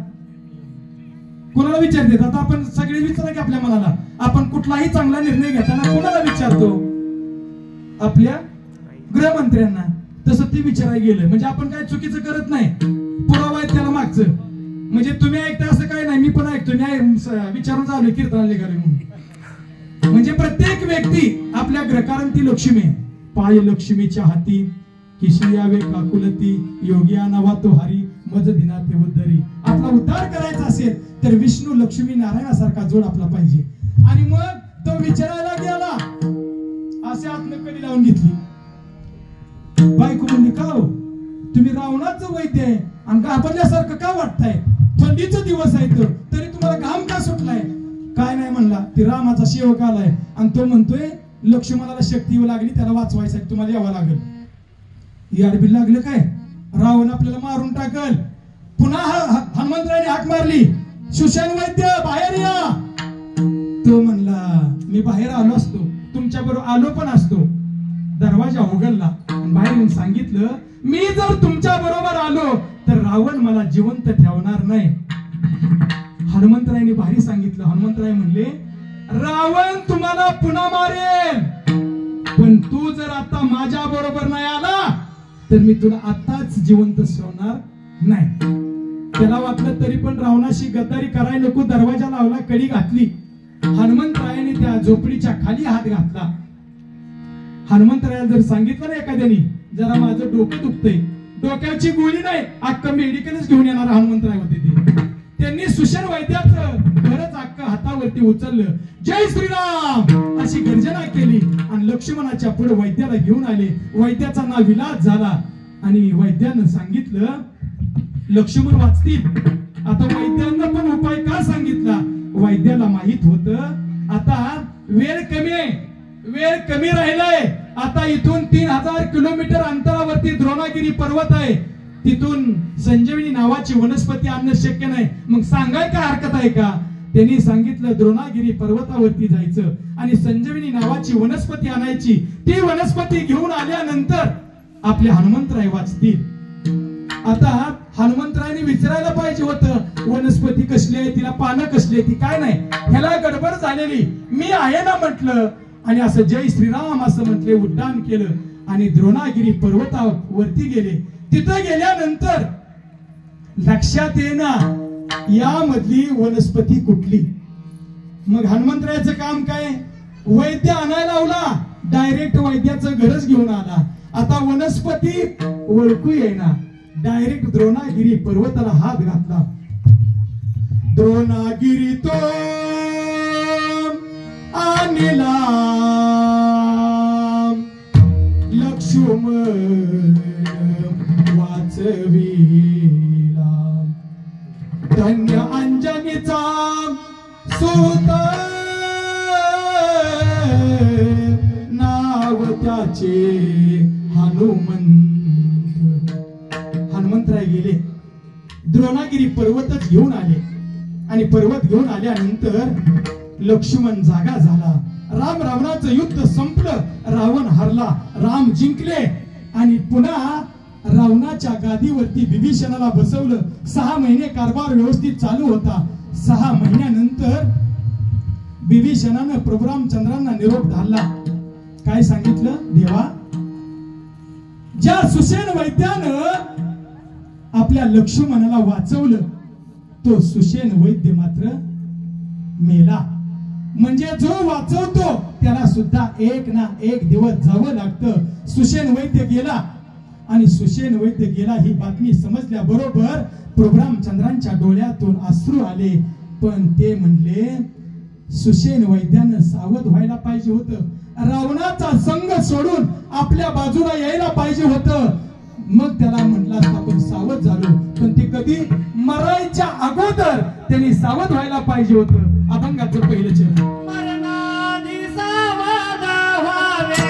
कोणाला विचारते. आता आपण सगळे विचारा की आपल्या मनाला, आपण कुठलाही चांगला निर्णय घेताना कोणाला विचारतो, आपल्या गृहमंत्र्यांना. तसं ते विचारायला गेलं म्हणजे आपण काय चुकीचं करत नाही, पुरावा आहे त्याला मागचं. म्हणजे तुम्ही ऐकता असं काय नाही, मी पण ऐकतो, न्याय विचारून चालू कीर्तनाला निघाले म्हणून. म्हणजे प्रत्येक व्यक्ती आपल्या ग्रह, कारण ती लक्ष्मी आहे. पाय लक्ष्मीच्या हाती किशियावे काकुलती, योगिया नावा तो हरी मज दिना ते उद्धरी. आपला उद्धार करायचा असेल तर विष्णू लक्ष्मी नारायणासारखा जोड आपला पाहिजे. आणि मग तो विचारायला गेला, असे आत्मकडी लावून घेतली. बायको म्हणली का हो, तुम्ही रावणाचं वैद्य आहे आणि घाबरल्यासारखं का वाटतंय, थंडीचा दिवस आहे तरी तुम्हाला घाम का सुटलाय. काय नाही म्हणला, ती रामाचा सेवक आलाय आणि तो म्हणतोय लक्ष्मणाला शक्ती लागली, त्याला वाचवायसाठी तुम्हाला यावं लागेल. याडबी लागलं काय, रावण आपल्याला मारून टाकल. पुन्हा हनुमंतरायाने हाक मारली, सुशेन वैद्य बाहेर या. तो म्हणला मी बाहेर आलो असतो, तुमच्या बरोबर आलो पण असतो. दरवाजा उघडला आणि बाहेर येऊन सांगितलं मी जर तुमच्या बरोबर आलो तर रावण मला जिवंत ठेवणार नाही. हनुमंतरायने बाहेर सांगितलं. हनुमंतराय म्हणले रावण तुम्हाला पुन्हा मारेल, पण तू जर आता माझ्या बरोबर नाही आला तर मी तुला आताच जिवंत ठेवणार नाही. त्याला वाटलं तरी पण रावणाशी गद्दारी करायला नको. दरवाजा लावला, कडी घातली. हनुमंतरायाने त्या झोपडीच्या खाली हात घातला. हनुमंतरायाला जर सांगितलं ना एखाद्याने जरा माझं डोकं दुखतंय, डोक्याची गोळी नाही अख्खं मेडिकलच घेऊन येणार हनुमंतराय होते ते. त्यांनी सुशेन वैद्याचं खरंच अख्खं हातावरती उचललं. जय श्रीराम अशी गर्जना केली आणि लक्ष्मणाच्या पुढे वैद्याला घेऊन आले. वैद्याचा नाविलाज झाला आणि वैद्यानं सांगितलं लक्ष्मण वाचतील. आता वैद्यांना पण उपाय का सांगितला? वैद्याला माहित होत आता वेळ कमी आहे, वेळ कमी राहिलाय. आता इथून 3000 किलोमीटर अंतरावरती द्रोणागिरी पर्वत आहे. तिथून संजीवनी नावाची वनस्पती आणणं शक्य नाही. मग सांगाय का हरकत आहे का? त्यांनी सांगितलं द्रोणागिरी पर्वतावरती जायचं आणि संजीवनी नावाची वनस्पती आणायची. ती वनस्पती घेऊन आल्यानंतर आपले हनुमंतराय वाचतील. आता हनुमंतरायने विचारायला पाहिजे होतं वनस्पती कसली आहे, तिला पानं कसली आहे, ती काय नाही. ह्याला गडबड झालेली. मी आहे ना म्हटलं आणि असं जय श्रीराम असं म्हटले, उड्डाण केलं आणि द्रोणागिरी पर्वतावरती गेले. तिथं गेल्यानंतर लक्षात येणार यामधली वनस्पती कुठली. मग हनुमंतरायाचं काम काय? वैद्य आणायला लावला, डायरेक्ट वैद्याचं घरच घेऊन आला. आता वनस्पती ओळखू येईना, डायरेक्ट द्रोणागिरी पर्वताला हात घातला. द्रोणागिरी तो आणला लक्ष्मण वाचविला. धन्य अंजनीचा सूत नाव त्याचे हनुमंत. हनुमंतराय गेले, द्रोणागिरी पर्वतच घेऊन आले आणि पर्वत घेऊन आल्यानंतर लक्ष्मण जागा झाला. राम रावणाचं युद्ध संपलं, रावण हरला, राम जिंकले आणि पुन्हा रावणाच्या गादीवरती विभीषणाला बसवलं. 6 महिने कारभार व्यवस्थित चालू होता. 6 महिन्यानंतर विभीषणानं प्रभू रामचंद्रांना निरोप धाडला. काय सांगितलं? देवा, ज्या सुशेन वैद्यानं आपल्या लक्ष्मणाला वाचवलं तो सुशेन वैद्य मात्र मेला. म्हणजे जो वाचवतो त्याला सुद्धा एक ना एक दिवस जावं लागतं. सुशेन वैद्य गेला आणि सुशेन वैद्य गेला ही बातमी समजल्या बरोबर प्रभू रामचंद्रांच्या डोळ्यातून अश्रू आले. पण ते म्हणले सुशेन वैद्यानं सावध व्हायला पाहिजे होतं, रावणाचा संग सोडून आपल्या बाजूला यायला पाहिजे होतं. मग त्याला म्हटलं असतं आपण सावध झालो, पण ते कधी मरायच्या अगोदर त्यांनी सावध व्हायला पाहिजे होतं. अभंगाचं पहिलं चरण. मरणाधी सावध व्हावे,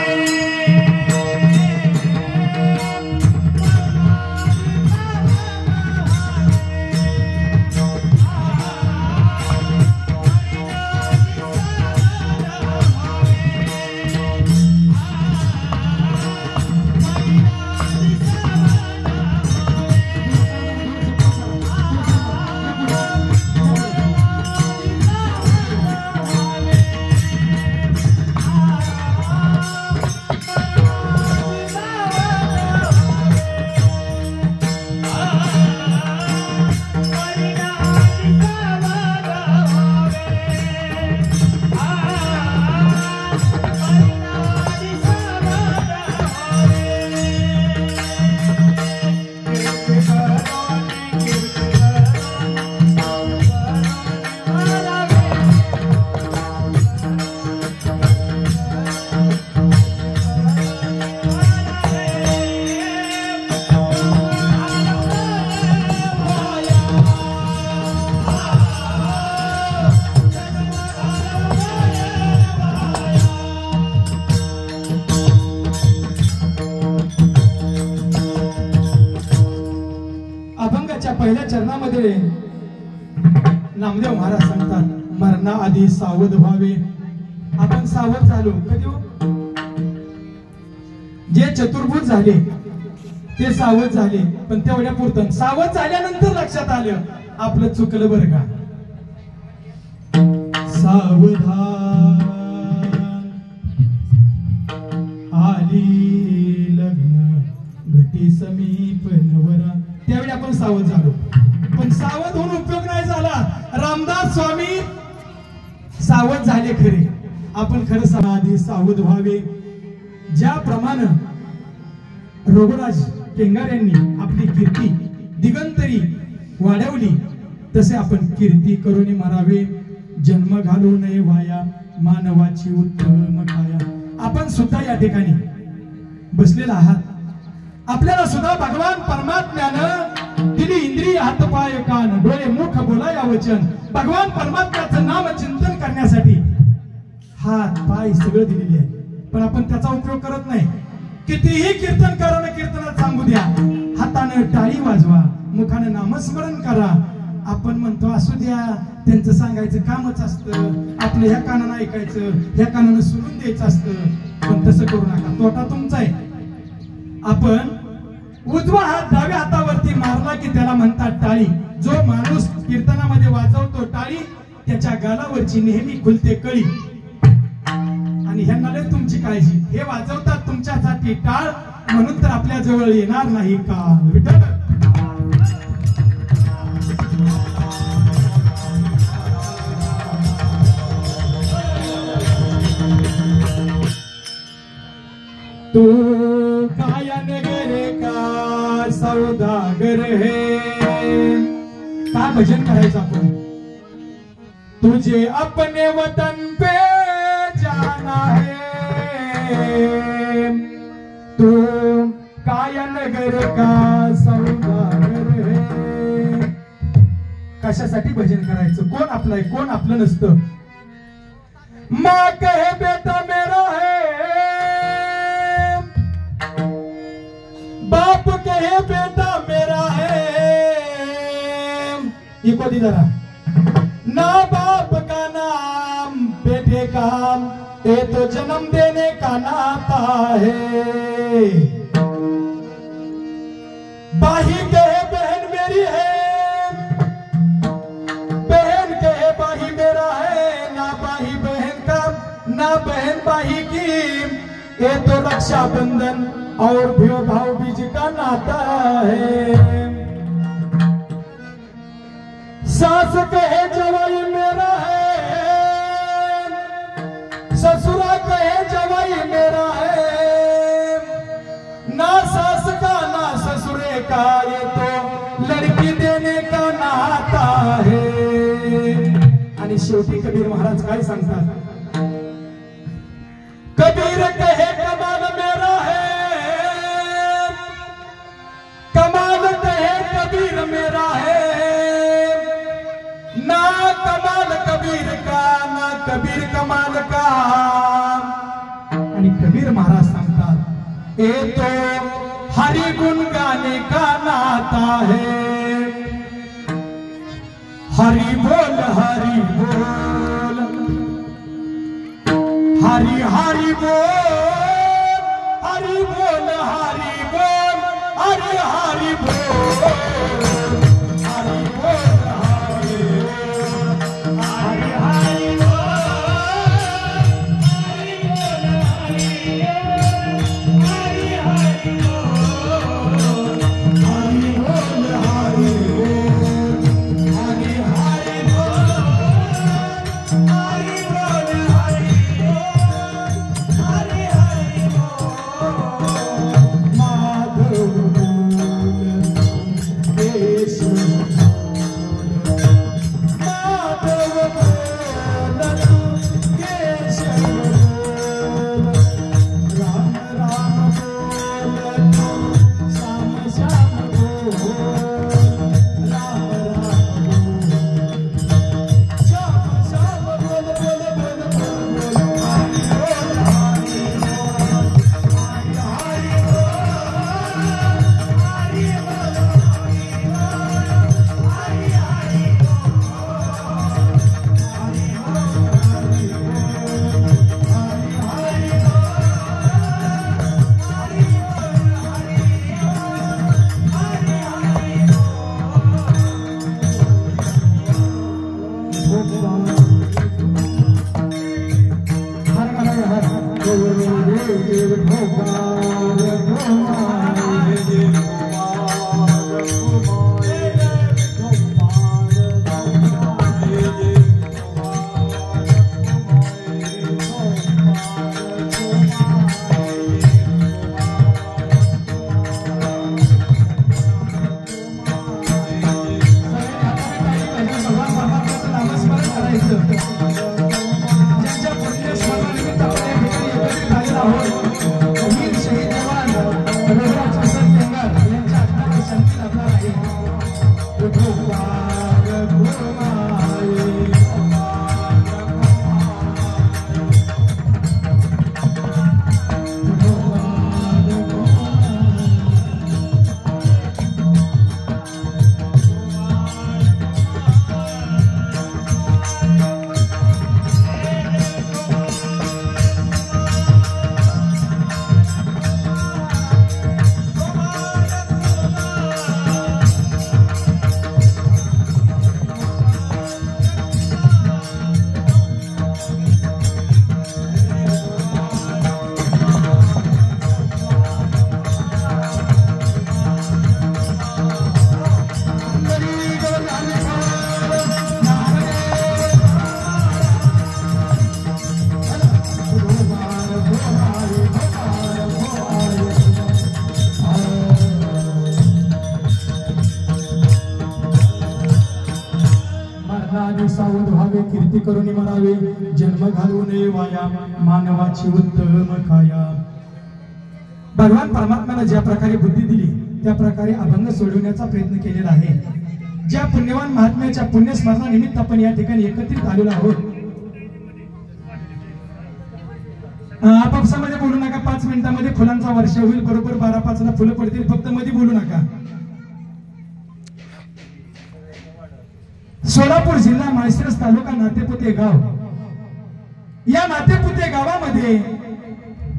पहिल्या चरणामध्ये नामदेव महाराज सांगतात मरणाआधी सावध व्हावे. आपण सावध झालो कधी हो? जे चतुर्भुज झाले ते सावध झाले, पण तेवढ्या पुरतं. सावध झाल्यानंतर लक्षात आलं आपलं चुकलं बरं का. सावधान आली लग्न घटी समीप नवरा, त्यावेळी आपण सावध झालो. पण सावध होऊन उपयोग नाही झाला. रामदास स्वामी सावध झाले खरे, आपण खरं समाधी सावध व्हावे. ज्याप्रमाणे रघुराज केंगार यांनी आपली कीर्ती दिगंतरी वाढवली, तसे आपण कीर्ती करून मारावे. जन्म घालू नये वाया मानवाची उत्तम काया. आपण सुद्धा या ठिकाणी बसलेला आहात. आपल्याला सुद्धा भगवान परमात्म्यानं दिली इंद्रिय हातपाय कान डोळे मुख बोलाया वचन. भगवान परमात्म्याचं नाम चिंतन करण्यासाठी हात पाय सगळं दिलेले आहे, पण आपण त्याचा उपयोग करत नाही. कितीही कीर्तन करा ना, कीर्तनात सांगू द्या, हाताने टाळी वाजवा, मुखाने नामस्मरण करा. आपण म्हणतो असू द्या, त्यांचं सांगायचं कामच असतं, आपलं ह्या कानानं ऐकायचं, ह्या कानानं सोडून द्यायचं असतं. पण तसं करू नका, तोटा तुमचा आहे. आपण उजवा हात डाव्या हातावरती मारला की त्याला म्हणतात टाळी. जो माणूस कीर्तनामध्ये वाजवतो टाळी, त्याच्या गालावरची नेहमी खुलते कळी. आणि ह्यांना लय तुमची काळजी, हे वाजवतात तुमच्यासाठी टाळ, म्हणून तर आपल्या जवळ येणार नाही का. विठ्ठल तू काया नगर का सौदागर है. काय भजन करायचं आपण. तुझे अपने वतन पे जाना है, तू काया नगर का सौदागर है. कशासाठी भजन करायचं. कोण आपलं आहे कोण आपलं नसतं. माँ कहे बेटा मेरा है, बाप कहे बेटा मेरा है. ये को दी जरा ना बाप का नाम बेटे का, ये तो जन्म देने का नाता है. बाही कहे बहन मेरी है, बहन कहे बाही मेरा है. ना बाही बहन का ना बहन बाही की, ये तो रक्षा बंधन और भाव बीज का नाता है. सास कहे जवाई मेरा है, ससुरा कहे जवाई मेरा है. ना सास का ना ससुरे का, ये तो लड़की देने का नाता है. आणि शेवटी कबीर महाराज काय सांगतात. कबीर कहे कमाल मेरा है, कमाल कहे कबीर मेरा है. ना कमाल कबीर का ना कबीर कमाल का. आणि कबीर महाराज सांगतात ये तो हरि गुण गाने का नाता है. हरि बोल हरि बोल हरि हरि बोल हरि बोल हरि बोल हरि हरि बोल हरि बोल हरि हरि बोल हरि हरि बोल हरि बोल हरि बोल हरि हरि बोल हरि बोल हरि हरि बोल. माधव बोल सावध व्हावे, कीर्ती करून मरावे, जन्म घालू नये वाया, मानवाची उत्तम काया. भगवान परमात्म्याने ज्या प्रकारे बुद्धी दिली त्या प्रकारे अभंग सोडवण्याचा प्रयत्न केलेला आहे. ज्या पुण्यवान महात्म्याच्या पुण्यस्मरणानिमित्त आपण या ठिकाणी एकत्रित आलेलो आहोत. आपापसामध्ये बोलू नका. 5 मिनिटांमध्ये फुलांचा वर्षा होईल. बरोबर 12:05 ला फुलं पडतील. फक्त मध्ये बोलू नका. सोलापूर जिल्हा माळशिरस तालुका नातेपुते गाव. या नातेपुते गावामध्ये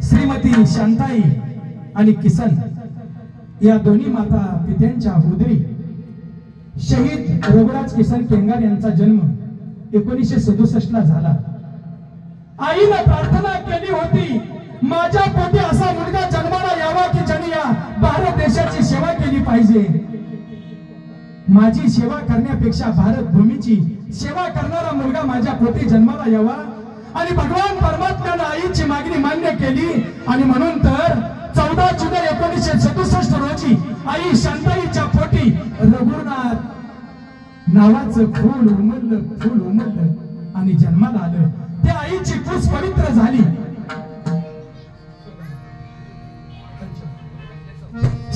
श्रीमती शांताई आणि किसन या दोन्ही माता पित्यांच्या उदरी शहीद रघुराज किसन केंगार यांचा जन्म 1967 ला झाला. आईने प्रार्थना केली होती, माझ्या पोटी असा मुलगा जन्माला यावा की ज्याने या भारत देशाची सेवा केली पाहिजे. माझी सेवा करण्यापेक्षा भारत भूमीची सेवा करणारा मुलगा माझ्या पोटी जन्माला यावा. आणि भगवान परमात्म्याने आईची मागणी मान्य केली. आणि म्हणून तर 14 जुलै 1967 रोजी आई शांताईच्या पोटी रघुनाथ नावाचं फूल उमललं आणि जन्माला आलं. त्या आईची कुस पवित्र झाली.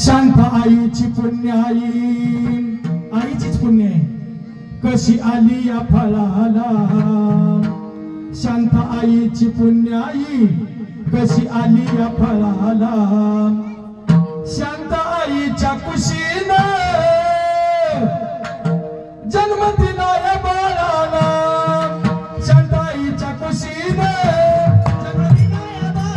शांत आईची पुण्य आई, आईचीच पुण्य आहे. कशी आली या फळाला, शांत आईची पुण्य आई कशी आली या फळाला. शांत आईच्या कुशीनं जन्म दिला या बाळाला. शांत आईच्या कुशीनं जन्म दिला या बाळाला.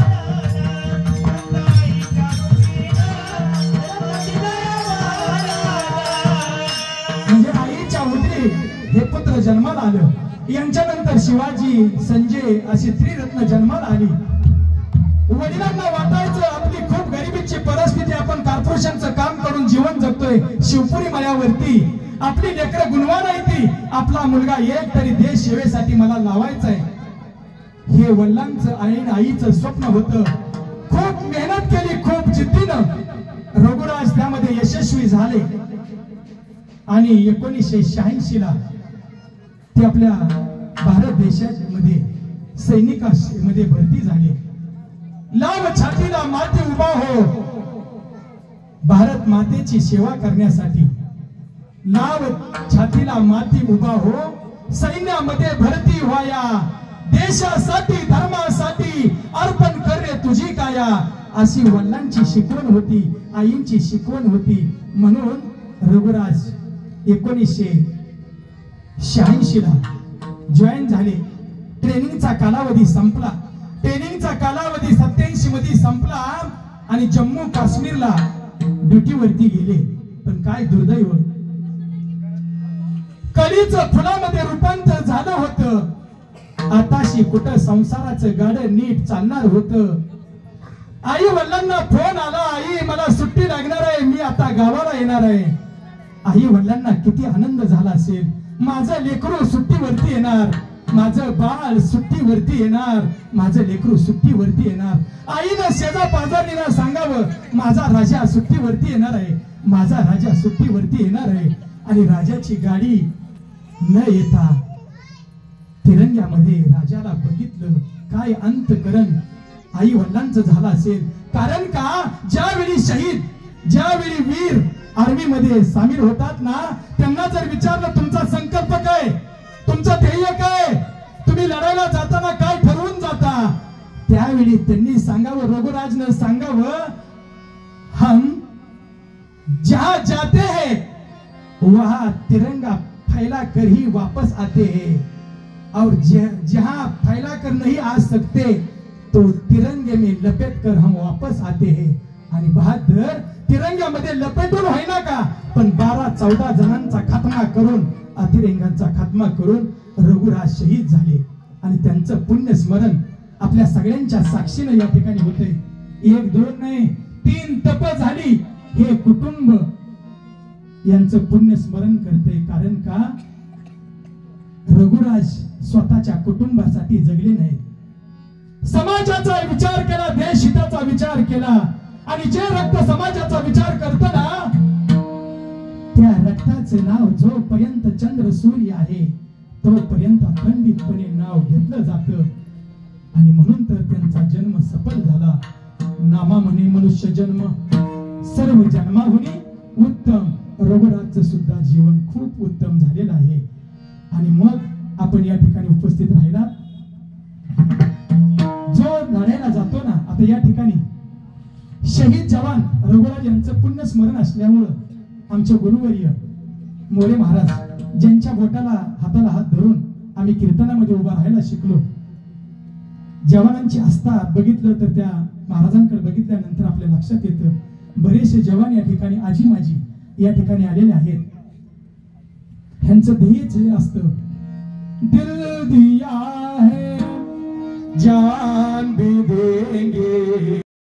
म्हणजे आईच्या उदरी हे पुत्र जन्माला आलं. यांच्यानंतर शिवाजी, संजय अशी त्रिरत्न जन्माला आली. वडिलांना वाटायचं आपली खूप गरिबीची परिस्थिती, आपण कॉर्पोरेशनचं काम करून जीवन जगतोय शिवपुरी मळ्यावरती. आपली लेकरं गुणवान आहे ती, आपला मुलगा एक तरी देश सेवेसाठी मला लावायचा आहे. हे वडिलांचं आणि आईचं स्वप्न होतं. खूप मेहनत केली, खूप जिद्दीनं रघुराज त्यामध्ये यशस्वी झाले. आणि 1986 ला ते आपल्या भारत देशामध्ये सैनिकांमध्ये भरती झाले. लाव छातीला माती उभा हो, भारत मातेची सेवा करण्यासाठी. लाव छातीला माती उभा हो, सैन्यामध्ये भरती व्हाया. देशासाठी धर्मासाठी अर्पण करे तुझी काया. अशी वडिलांची शिकवण होती, आईंची शिकवण होती. म्हणून रघुराज 1986 ला जॉईन झाले. ट्रेनिंगचा कालावधी संपला. ट्रेनिंगचा कालावधी 87 मध्ये संपला आणि जम्मू काश्मीरला ड्युटीवरती गेले. पण काय दुर्दैव, कलीचं फुलामध्ये रूपांतर झालं होतं. आताशी कुठं संसाराचं गाडं नीट चालणार होतं. आई वडिलांना फोन आला, आई मला सुट्टी लागणार आहे, मी आता गावाला येणार आहे. आई वडिलांना किती आनंद झाला असेल, माझं लेकरू सुट्टीवरती येणार, माझं बाळ सुट्टीवरती येणार, माझं लेकरू सुट्टीवरती येणार. आईनं शेजा पाजारीला सांगावं, माझा राजा सुट्टीवरती येणार आहे, माझा राजा सुट्टीवरती येणार आहे. आणि राजाची गाडी न येता तिरंग्यामध्ये राजाला बघितलं. काय अंतकरण आई वडिलांचं झालं असेल. कारण का ज्यावेळी शहीद, ज्यावेळी वीर आर्मी मध्ये सामील होतात ना, त्यांना जर विचारलं तुमचा संकल्प काय, तुमचं ध्येय काय, तुम्ही लढायला जाताना काय ठरवून जाता, त्यावेळी त्यांनी सांगावं, रघुराजनं सांगावं, हम जहां जाते हैं वहां तिरंगा फैला कर ही वापस आते हैं, और जहां फैला कर नहीं आ सकते तो तिरंगे में लपेट कर हम वापस आते हैं. आणि बहादर तिरंग्यामध्ये लपेटून होईना का, पण 12-14 जणांचा खात्मा करून, अतिरेंगांचा खात्मा करून रघुराज शहीद झाले. आणि त्यांचं पुण्य स्मरण आपल्या सगळ्यांच्या साक्षीने या ठिकाणी होते. 1-2 नाही, 3 तप झाली. हे कुटुंब यांचं पुण्य स्मरण करते. कारण का रघुराज स्वतःच्या कुटुंबासाठी जगले नाही, समाजाचा विचार केला, देश हिताचा विचार केला. आणि जे रक्त समाजाचा विचार करतो ना, त्या रक्ताचे नाव जोपर्यंत चंद्र सूर्य आहे तोपर्यंत अखंडितपणे नाव घेतलं जातं. आणि म्हणून तर त्यांचा जन्म सफल झाला. नामा म्हणे मनुष्य जन्म सर्व जन्माहुनी उत्तम. रघुराजचं सुद्धा जीवन खूप उत्तम झालेलं आहे. आणि मग आपण या ठिकाणी उपस्थित राहिला, जो लढायला जातो ना, आता या ठिकाणी शहीद जवान रघुराज यांचं पुण्य स्मरण असल्यामुळं आमचे गुरुवर्य मोरे महाराज, ज्यांच्या हाताला हात धरून आम्ही कीर्तनामध्ये उभा राहायला शिकलो, जवानांची आस्था बघितलं तर त्या महाराजांकडे बघितल्यानंतर आपल्या लक्षात येतं, बरेचसे जवान या ठिकाणी आजी माजी या ठिकाणी आलेले आहेत. ह्यांचं ध्येयच हे असतं, दिल दिया है जान